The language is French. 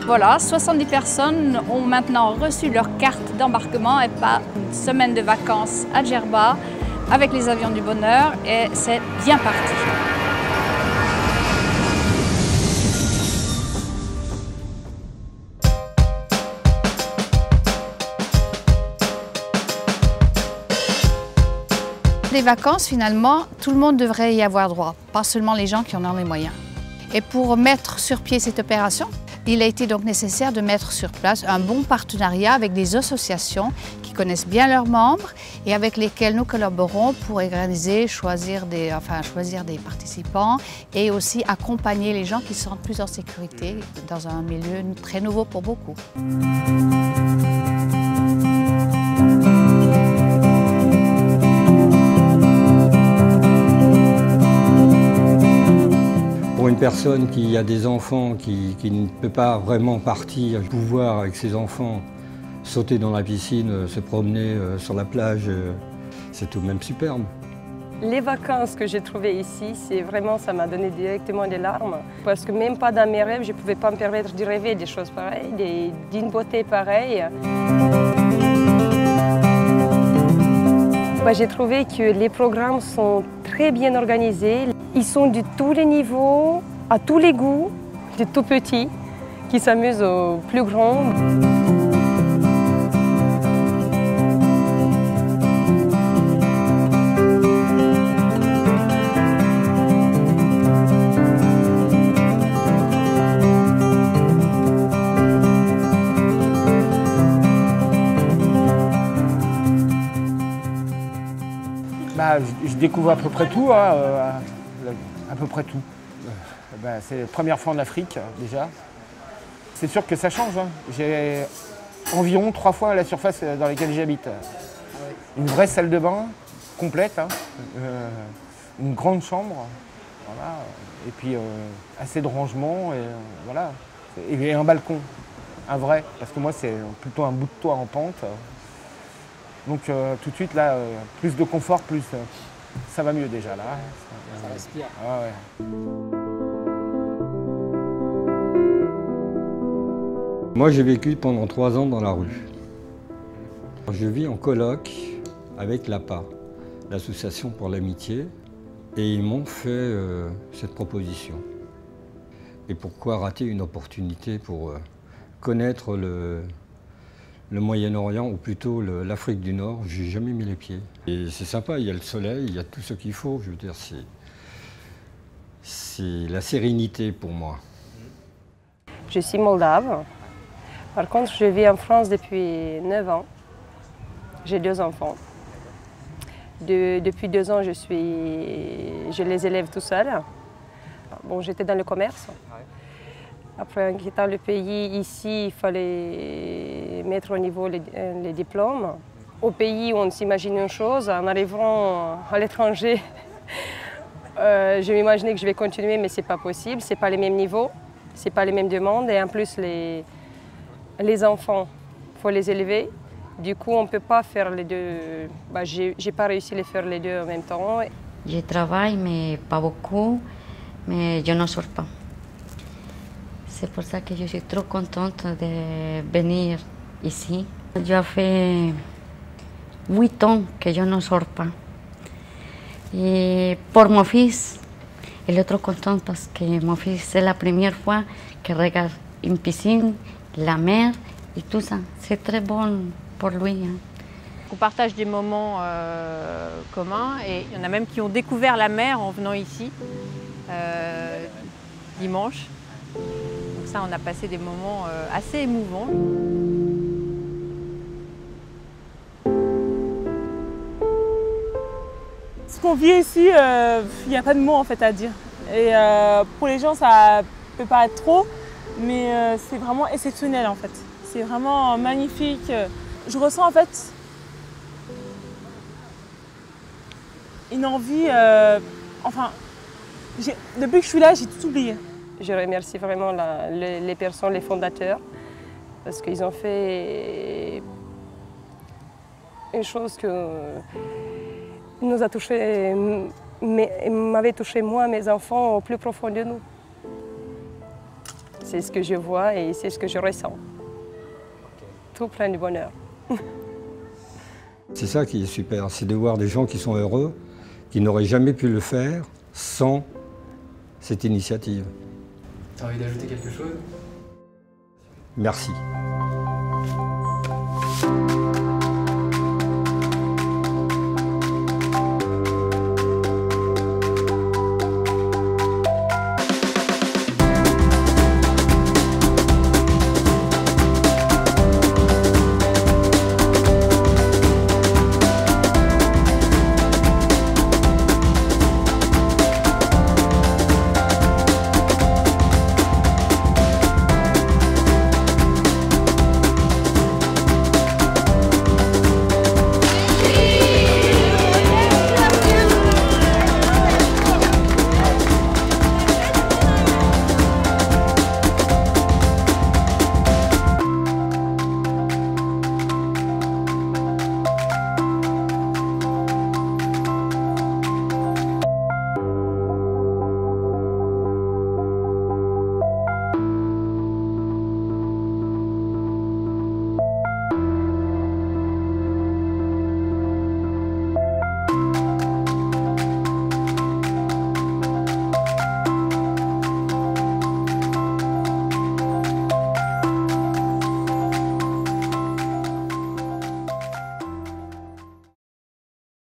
Voilà, 70 personnes ont maintenant reçu leur carte d'embarquement et pas une semaine de vacances à Djerba avec les avions du bonheur et c'est bien parti. Les vacances, finalement, tout le monde devrait y avoir droit, pas seulement les gens qui en ont les moyens. Et pour mettre sur pied cette opération, il a été donc nécessaire de mettre sur place un bon partenariat avec des associations qui connaissent bien leurs membres et avec lesquelles nous collaborons pour organiser, choisir des participants et aussi accompagner les gens qui se sentent plus en sécurité dans un milieu très nouveau pour beaucoup. Pour une personne qui a des enfants, qui ne peut pas vraiment partir, pouvoir avec ses enfants sauter dans la piscine, se promener sur la plage, c'est tout de même superbe. Les vacances que j'ai trouvées ici, c'est vraiment, ça m'a donné directement des larmes. Parce que même pas dans mes rêves, je ne pouvais pas me permettre de rêver des choses pareilles, d'une beauté pareille. J'ai trouvé que les programmes sont très bien organisés. Ils sont de tous les niveaux, à tous les goûts, de tout petits, qui s'amusent aux plus grands. Je découvre à peu près tout, à peu près tout. C'est la première fois en Afrique déjà. C'est sûr que ça change. J'ai environ 3 fois la surface dans laquelle j'habite. Une vraie salle de bain complète, une grande chambre, voilà. Et puis assez de rangement, et, voilà. Et un balcon, un vrai, parce que moi c'est plutôt un bout de toit en pente. Donc tout de suite, là, plus de confort, plus ça va mieux déjà. Là. Ça respire. Ah, ouais. Moi, j'ai vécu pendant 3 ans dans la rue. Je vis en coloc avec l'APA, l'Association pour l'Amitié, et ils m'ont fait cette proposition. Et pourquoi rater une opportunité pour connaître le Moyen-Orient, ou plutôt l'Afrique du Nord, j'ai jamais mis les pieds. Et c'est sympa, il y a le soleil, il y a tout ce qu'il faut, je veux dire, c'est la sérénité pour moi. Je suis moldave. Par contre, je vis en France depuis 9 ans. J'ai 2 enfants. Depuis 2 ans, je les élève tout seul. Bon, j'étais dans le commerce. Après, en quittant le pays, ici, il fallait mettre au niveau les diplômes. Au pays, on s'imagine une chose. En arrivant à l'étranger, je m'imaginais que je vais continuer, mais ce n'est pas possible. Ce n'est pas les mêmes niveaux, ce n'est pas les mêmes demandes. Et en plus, les enfants, il faut les élever. Du coup, on ne peut pas faire les deux. Je n'ai pas réussi à les faire les deux en même temps. Je travaille, mais pas beaucoup, mais je ne sors pas. C'est pour ça que je suis trop contente de venir ici. Ça fait 8 ans que je ne sors pas. Et pour mon fils, il est trop content parce que mon fils, c'est la première fois qu'il regarde une piscine, la mer et tout ça. C'est très bon pour lui. On partage des moments communs et il y en a même qui ont découvert la mer en venant ici dimanche. Donc ça, on a passé des moments assez émouvants. Ce qu'on vit ici, il n'y a pas de mots en fait à dire. Et pour les gens, ça peut pas être trop, mais c'est vraiment exceptionnel en fait. C'est vraiment magnifique. Je ressens en fait une envie, depuis que je suis là, j'ai tout oublié. Je remercie vraiment les personnes, les fondateurs, parce qu'ils ont fait une chose qui nous a touché, m'avait touché moi, mes enfants, au plus profond de nous. C'est ce que je vois et c'est ce que je ressens. Tout plein de bonheur. C'est ça qui est super, c'est de voir des gens qui sont heureux, qui n'auraient jamais pu le faire sans cette initiative. Tu as envie d'ajouter quelque chose? Merci.